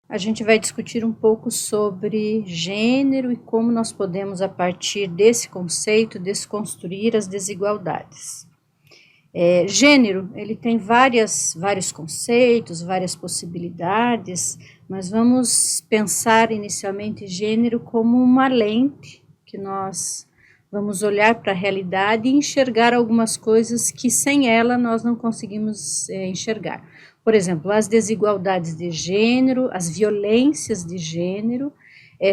A gente vai discutir um pouco sobre gênero e como nós podemos, a partir desse conceito, desconstruir as desigualdades. Gênero, ele tem vários conceitos, várias possibilidades, mas vamos pensar inicialmente gênero como uma lente que nós vamos olhar para a realidade e enxergar algumas coisas que sem ela nós não conseguimos enxergar. Por exemplo, as desigualdades de gênero, as violências de gênero,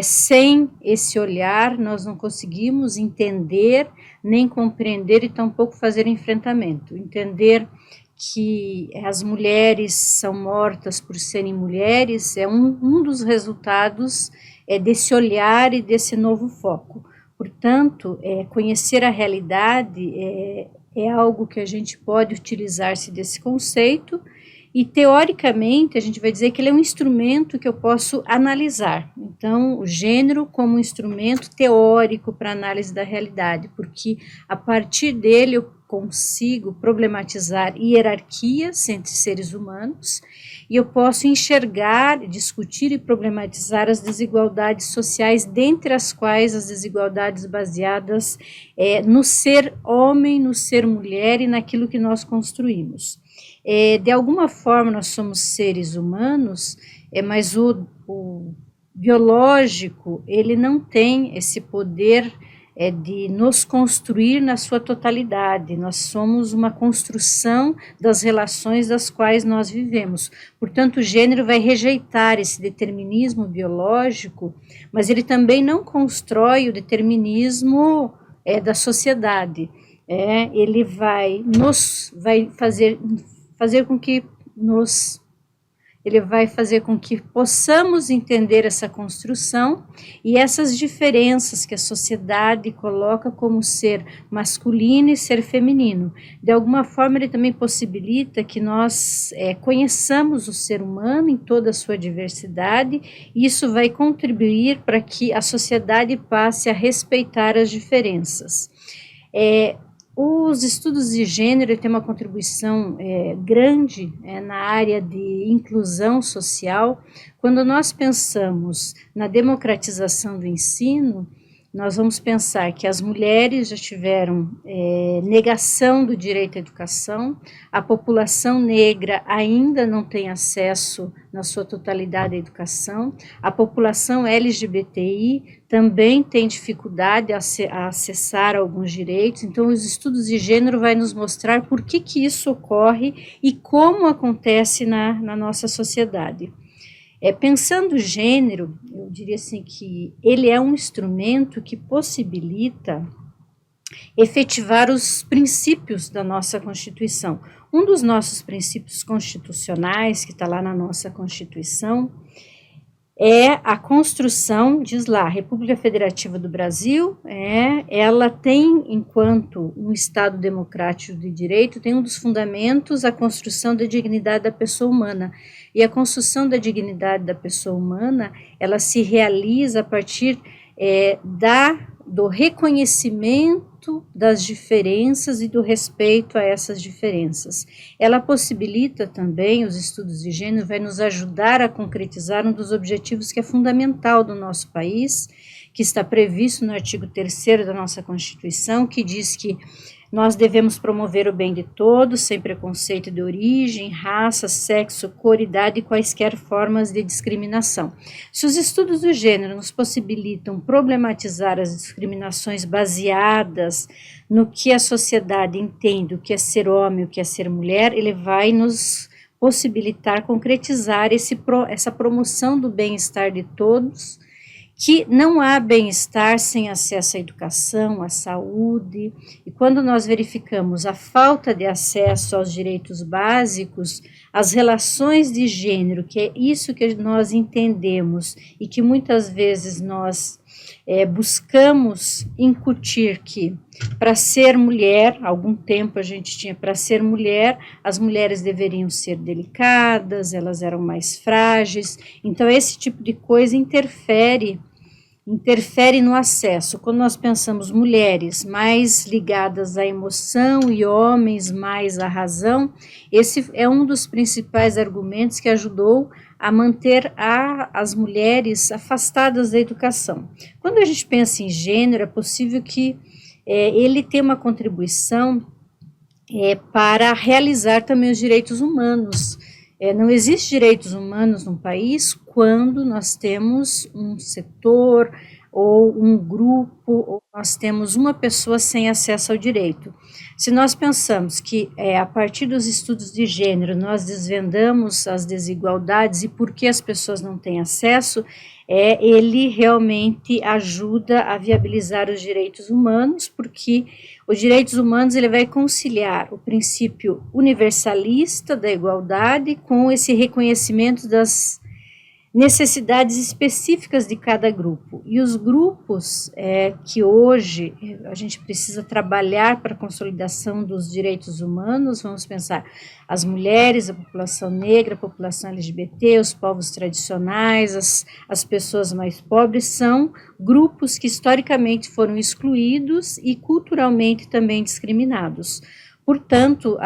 sem esse olhar nós não conseguimos entender, nem compreender e tampouco fazer enfrentamento. Entender que as mulheres são mortas por serem mulheres é um dos resultados desse olhar e desse novo foco. Portanto, conhecer a realidade é algo que a gente pode utilizar-se desse conceito e, teoricamente, a gente vai dizer que ele é um instrumento que eu posso analisar. Então, o gênero como um instrumento teórico para análise da realidade, porque a partir dele eu consigo problematizar hierarquias entre seres humanos e eu posso enxergar, discutir e problematizar as desigualdades sociais, dentre as quais as desigualdades baseadas no ser homem, no ser mulher e naquilo que nós construímos. De alguma forma nós somos seres humanos, mas o biológico, ele não tem esse poder de nos construir na sua totalidade. Nós somos uma construção das relações das quais nós vivemos. Portanto, o gênero vai rejeitar esse determinismo biológico, mas ele também não constrói o determinismo da sociedade. Ele vai fazer com que ele vai fazer com que possamos entender essa construção e essas diferenças que a sociedade coloca como ser masculino e ser feminino. De alguma forma, ele também possibilita que nós conheçamos o ser humano em toda a sua diversidade, e isso vai contribuir para que a sociedade passe a respeitar as diferenças. Os estudos de gênero têm uma contribuição grande na área de inclusão social. Quando nós pensamos na democratização do ensino, nós vamos pensar que as mulheres já tiveram negação do direito à educação, a população negra ainda não tem acesso na sua totalidade à educação, a população LGBTI também tem dificuldade a acessar alguns direitos. Então, os estudos de gênero vão nos mostrar por que isso ocorre e como acontece na nossa sociedade. Pensando o gênero, eu diria assim que ele é um instrumento que possibilita efetivar os princípios da nossa Constituição. Um dos nossos princípios constitucionais, que está lá na nossa Constituição, é a construção, diz lá, a República Federativa do Brasil, ela tem, enquanto um Estado democrático de direito, tem um dos fundamentos a construção da dignidade da pessoa humana. E a construção da dignidade da pessoa humana, ela se realiza a partir do reconhecimento das diferenças e do respeito a essas diferenças. Ela possibilita também, os estudos de gênero, vai nos ajudar a concretizar um dos objetivos que é fundamental do nosso país, que está previsto no artigo 3º da nossa Constituição, que diz que nós devemos promover o bem de todos, sem preconceito de origem, raça, sexo, cor, idade e quaisquer formas de discriminação. Se os estudos do gênero nos possibilitam problematizar as discriminações baseadas no que a sociedade entende, o que é ser homem, o que é ser mulher, ele vai nos possibilitar concretizar essa promoção do bem-estar de todos, que não há bem-estar sem acesso à educação, à saúde, e quando nós verificamos a falta de acesso aos direitos básicos, as relações de gênero, que é isso que nós entendemos e que muitas vezes nós buscamos incutir que para ser mulher, há algum tempo a gente tinha, para ser mulher, as mulheres deveriam ser delicadas, elas eram mais frágeis, então esse tipo de coisa interfere interfere no acesso. Quando nós pensamos mulheres mais ligadas à emoção e homens mais à razão, esse é um dos principais argumentos que ajudou a manter as mulheres afastadas da educação. Quando a gente pensa em gênero, é possível que ele tenha uma contribuição para realizar também os direitos humanos. Não existe direitos humanos num país quando nós temos um setor ou um grupo, ou nós temos uma pessoa sem acesso ao direito. Se nós pensamos que a partir dos estudos de gênero nós desvendamos as desigualdades e por que as pessoas não têm acesso, ele realmente ajuda a viabilizar os direitos humanos, porque os direitos humanos ele vai conciliar o princípio universalista da igualdade com esse reconhecimento das necessidades específicas de cada grupo. E os grupos que hoje a gente precisa trabalhar para a consolidação dos direitos humanos, vamos pensar as mulheres, a população negra, a população LGBT, os povos tradicionais, as pessoas mais pobres, são grupos que historicamente foram excluídos e culturalmente também discriminados. Portanto,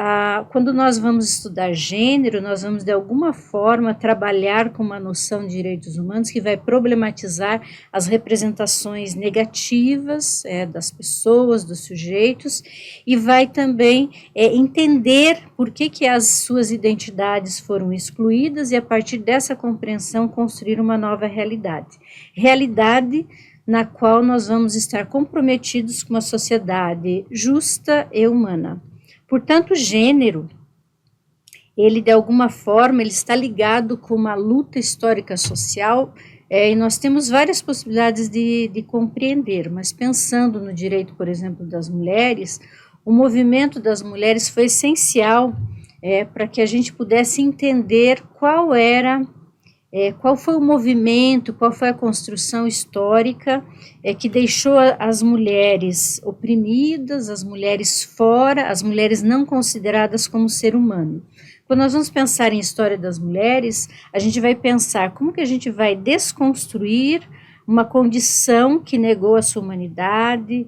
quando nós vamos estudar gênero, nós vamos de alguma forma trabalhar com uma noção de direitos humanos que vai problematizar as representações negativas das pessoas, dos sujeitos, e vai também entender por que as suas identidades foram excluídas e, a partir dessa compreensão, construir uma nova realidade. Realidade na qual nós vamos estar comprometidos com uma sociedade justa e humana. Portanto, o gênero, ele de alguma forma, ele está ligado com uma luta histórica social, e nós temos várias possibilidades de compreender, mas pensando no direito, por exemplo, das mulheres, o movimento das mulheres foi essencial para que a gente pudesse entender qual foi o movimento, qual foi a construção histórica que deixou as mulheres oprimidas, as mulheres fora, as mulheres não consideradas como ser humano. Quando nós vamos pensar em história das mulheres, a gente vai pensar como que a gente vai desconstruir uma condição que negou a sua humanidade,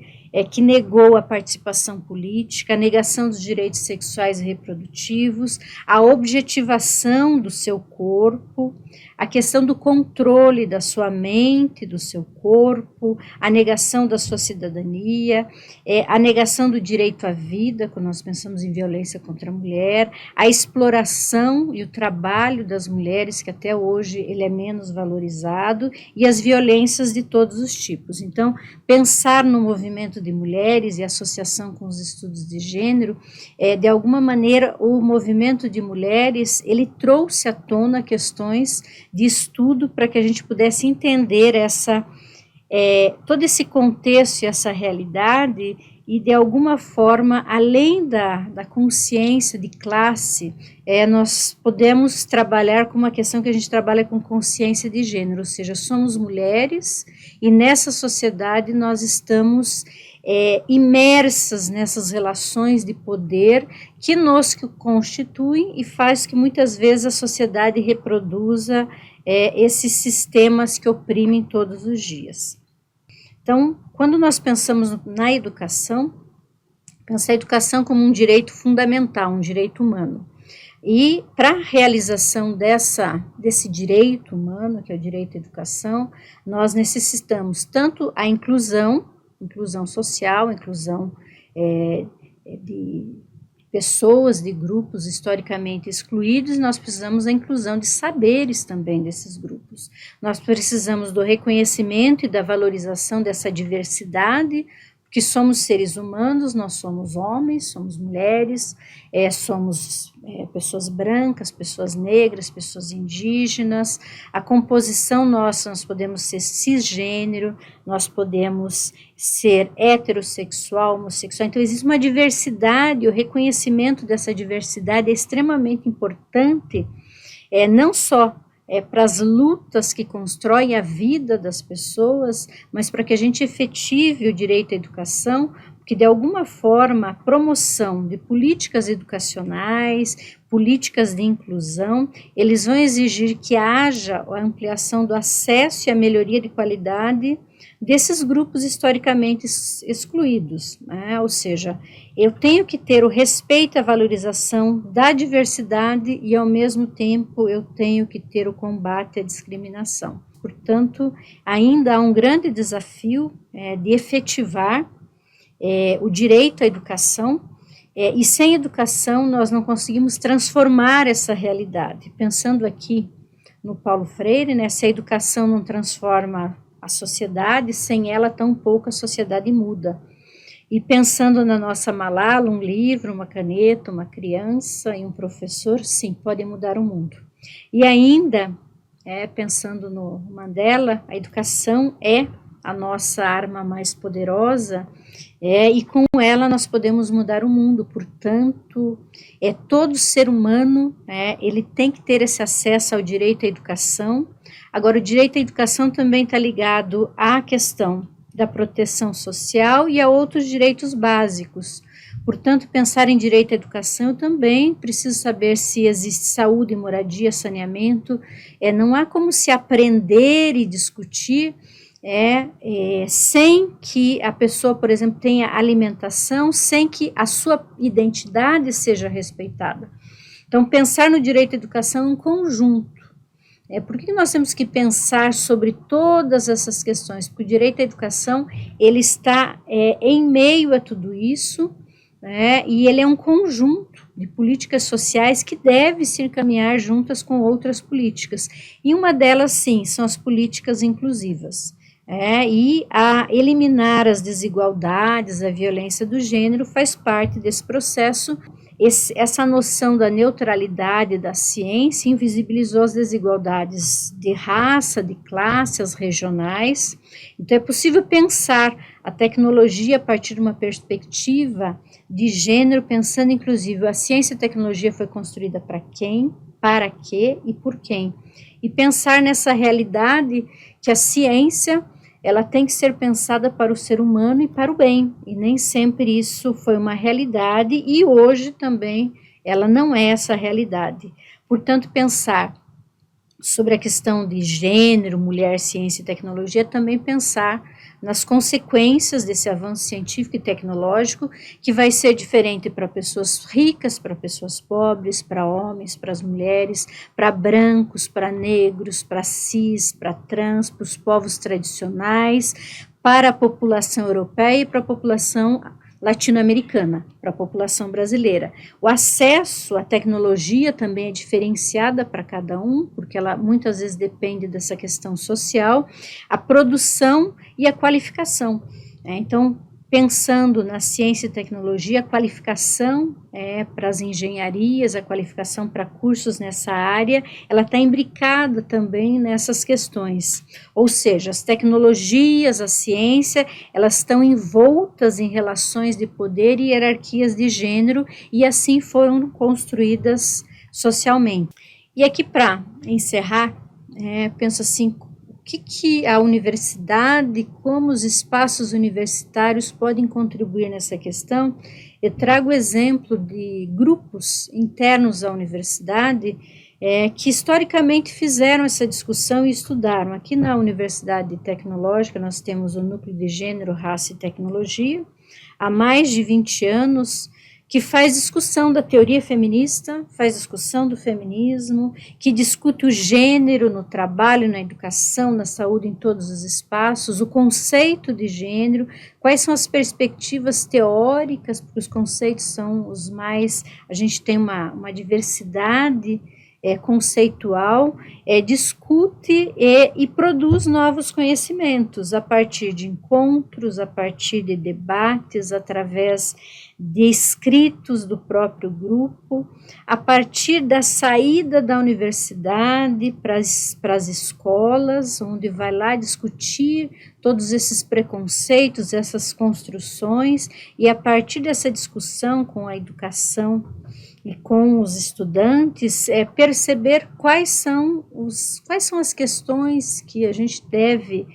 que negou a participação política, a negação dos direitos sexuais e reprodutivos, a objetivação do seu corpo, a questão do controle da sua mente, do seu corpo, a negação da sua cidadania, a negação do direito à vida, quando nós pensamos em violência contra a mulher, a exploração e o trabalho das mulheres, que até hoje ele é menos valorizado, e as violências de todos os tipos. Então, pensar no movimento de mulheres e associação com os estudos de gênero, de alguma maneira, o movimento de mulheres, ele trouxe à tona questões de estudo para que a gente pudesse entender todo esse contexto e essa realidade e, de alguma forma, além da consciência de classe, nós podemos trabalhar com uma questão que a gente trabalha com consciência de gênero, ou seja, somos mulheres e nessa sociedade nós estamos imersas nessas relações de poder que nos constituem e faz que muitas vezes a sociedade reproduza esses sistemas que oprimem todos os dias. Então, quando nós pensamos na educação, pensar a educação como um direito fundamental, um direito humano. E para a realização desse direito humano, que é o direito à educação, nós necessitamos tanto a inclusão social, inclusão de pessoas, de grupos historicamente excluídos, nós precisamos da inclusão de saberes também desses grupos. Nós precisamos do reconhecimento e da valorização dessa diversidade, porque somos seres humanos, nós somos homens, somos mulheres, somos pessoas brancas, pessoas negras, pessoas indígenas. A composição nossa, nós podemos ser cisgênero, nós podemos ser heterossexual, homossexual. Então, existe uma diversidade, o reconhecimento dessa diversidade é extremamente importante, não só para as lutas que constroem a vida das pessoas, mas para que a gente efetive o direito à educação, porque que de alguma forma a promoção de políticas educacionais, políticas de inclusão, eles vão exigir que haja a ampliação do acesso e a melhoria de qualidade desses grupos historicamente excluídos, né? Ou seja, eu tenho que ter o respeito e a valorização da diversidade e, ao mesmo tempo, eu tenho que ter o combate à discriminação. Portanto, ainda há um grande desafio de efetivar o direito à educação, e sem educação nós não conseguimos transformar essa realidade. Pensando aqui no Paulo Freire, né, se a educação não transforma a sociedade, sem ela tampouco a sociedade muda. E pensando na nossa Malala, um livro, uma caneta, uma criança e um professor, sim, podem mudar o mundo. E ainda, pensando no Mandela, a educação é a nossa arma mais poderosa, e com ela nós podemos mudar o mundo. Portanto, todo ser humano, ele tem que ter esse acesso ao direito à educação. Agora, o direito à educação também está ligado à questão da proteção social e a outros direitos básicos. Portanto, pensar em direito à educação, eu também preciso saber se existe saúde, moradia, saneamento. Não há como se aprender e discutir sem que a pessoa, por exemplo, tenha alimentação, sem que a sua identidade seja respeitada. Então, pensar no direito à educação é um conjunto. Por que nós temos que pensar sobre todas essas questões? Porque o direito à educação, ele está em meio a tudo isso, né, e ele é um conjunto de políticas sociais que deve se caminhar juntas com outras políticas. E uma delas, sim, são as políticas inclusivas. E a eliminar as desigualdades, a violência do gênero faz parte desse processo. Essa noção da neutralidade da ciência invisibilizou as desigualdades de raça, de classes regionais. Então, é possível pensar a tecnologia a partir de uma perspectiva de gênero, pensando inclusive a ciência e a tecnologia foi construída para quem, para quê e por quem. E pensar nessa realidade que a ciência ela tem que ser pensada para o ser humano e para o bem, e nem sempre isso foi uma realidade, e hoje também ela não é essa realidade. Portanto, pensar sobre a questão de gênero, mulher, ciência e tecnologia, também pensar nas consequências desse avanço científico e tecnológico, que vai ser diferente para pessoas ricas, para pessoas pobres, para homens, para as mulheres, para brancos, para negros, para cis, para trans, para os povos tradicionais, para a população europeia e para a população latino-americana, para a população brasileira. O acesso à tecnologia também é diferenciada para cada um, porque ela muitas vezes depende dessa questão social, a produção e a qualificação. Então, pensando na ciência e tecnologia, a qualificação para as engenharias, a qualificação para cursos nessa área, ela está imbricada também nessas questões. Ou seja, as tecnologias, a ciência, elas estão envoltas em relações de poder e hierarquias de gênero, e assim foram construídas socialmente. E aqui, para encerrar, penso assim, o que a universidade, como os espaços universitários podem contribuir nessa questão? Eu trago o exemplo de grupos internos à universidade que historicamente fizeram essa discussão e estudaram. Aqui na Universidade Tecnológica nós temos o Núcleo de Gênero, Raça e Tecnologia, há mais de 20 anos, que faz discussão da teoria feminista, faz discussão do feminismo, que discute o gênero no trabalho, na educação, na saúde, em todos os espaços, o conceito de gênero, quais são as perspectivas teóricas, porque os conceitos são os mais... A gente tem uma diversidade conceitual, discute e produz novos conhecimentos a partir de encontros, a partir de debates, através de escritos do próprio grupo, a partir da saída da universidade para as escolas, onde vai lá discutir todos esses preconceitos, essas construções, e a partir dessa discussão com a educação e com os estudantes, perceber quais são as questões que a gente deve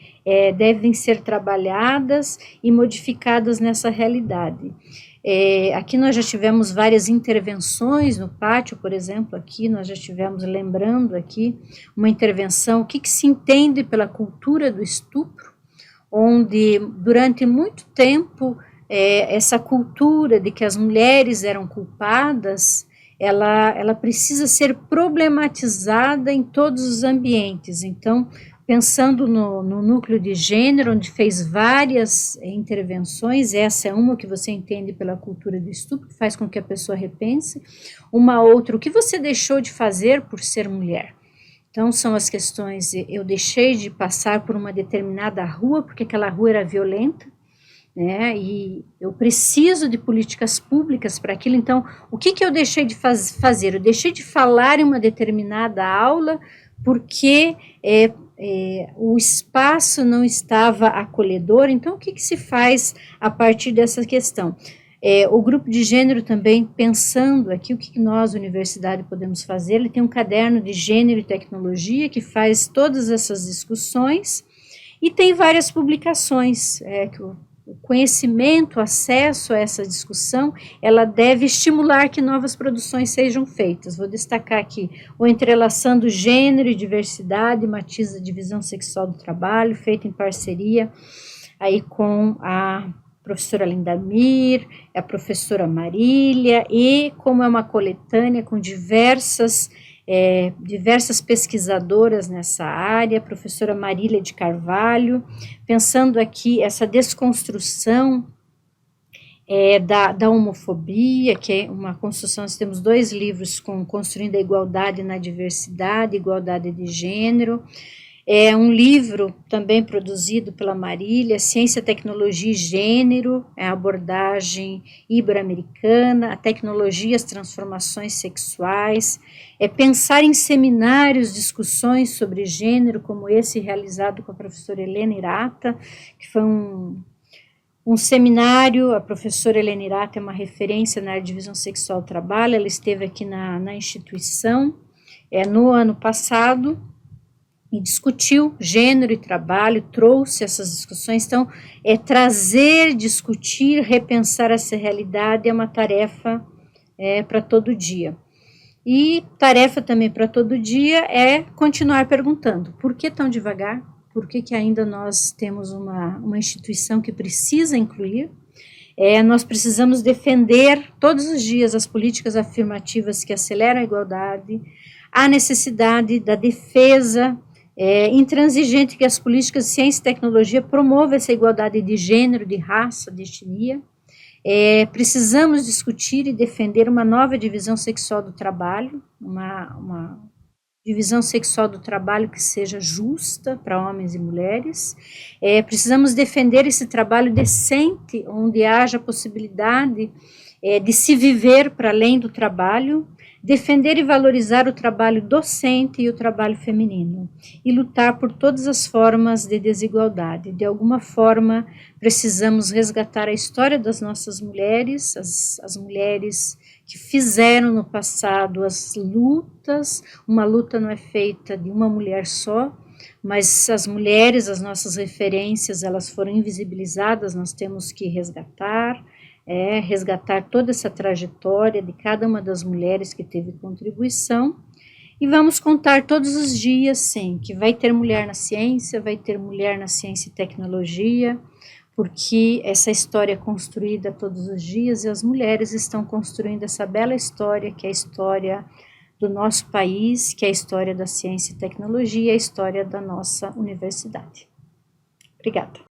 devem ser trabalhadas e modificadas nessa realidade. Aqui nós já tivemos várias intervenções no pátio, por exemplo, aqui nós já tivemos, lembrando aqui, uma intervenção, o que se entende pela cultura do estupro, onde durante muito tempo essa cultura de que as mulheres eram culpadas, ela precisa ser problematizada em todos os ambientes. Então, pensando no núcleo de gênero, onde fez várias intervenções, essa é uma que você entende pela cultura do estupro, que faz com que a pessoa repense. Uma outra, o que você deixou de fazer por ser mulher? Então, são as questões, eu deixei de passar por uma determinada rua, porque aquela rua era violenta, né, e eu preciso de políticas públicas para aquilo. Então, o que eu deixei de fazer? Eu deixei de falar em uma determinada aula, porque o espaço não estava acolhedor. Então, o que se faz a partir dessa questão? O grupo de gênero também, pensando aqui o que nós, universidade, podemos fazer, ele tem um caderno de gênero e tecnologia que faz todas essas discussões e tem várias publicações, que o conhecimento, o acesso a essa discussão, ela deve estimular que novas produções sejam feitas. Vou destacar aqui o Entrelaçando Gênero e Diversidade, Matiza a Divisão Sexual do Trabalho, feito em parceria aí com a professora Lindamir, a professora Marília, e como é uma coletânea com diversas pesquisadoras nessa área, a professora Marília de Carvalho, pensando aqui essa desconstrução da homofobia, que é uma construção. Nós temos 2 livros com Construindo a Igualdade na Diversidade, Igualdade de Gênero. Um livro também produzido pela Marília, Ciência, Tecnologia e Gênero, a abordagem ibero-americana, a tecnologia, as transformações sexuais, pensar em seminários, discussões sobre gênero, como esse realizado com a professora Helena Hirata, que foi um seminário. A professora Helena Hirata é uma referência na área de divisão sexual do trabalho, ela esteve aqui na instituição no ano passado, e discutiu gênero e trabalho, trouxe essas discussões. Então, trazer, discutir, repensar essa realidade é uma tarefa para todo dia. E tarefa também para todo dia é continuar perguntando, por que tão devagar? Por que ainda nós temos uma instituição que precisa incluir? Nós precisamos defender todos os dias as políticas afirmativas que aceleram a igualdade, a necessidade da defesa intransigente que as políticas de ciência e tecnologia promovam essa igualdade de gênero, de raça, de etnia. Precisamos discutir e defender uma nova divisão sexual do trabalho, uma divisão sexual do trabalho que seja justa para homens e mulheres. Precisamos defender esse trabalho decente, onde haja a possibilidade de se viver para além do trabalho, defender e valorizar o trabalho docente e o trabalho feminino, e lutar por todas as formas de desigualdade. De alguma forma, precisamos resgatar a história das nossas mulheres, as mulheres que fizeram no passado as lutas. Uma luta não é feita de uma mulher só, mas as mulheres, as nossas referências, elas foram invisibilizadas, nós temos que resgatar toda essa trajetória de cada uma das mulheres que teve contribuição, e vamos contar todos os dias, sim, que vai ter mulher na ciência e tecnologia, porque essa história é construída todos os dias e as mulheres estão construindo essa bela história, que é a história do nosso país, que é a história da ciência e tecnologia, a história da nossa universidade. Obrigada.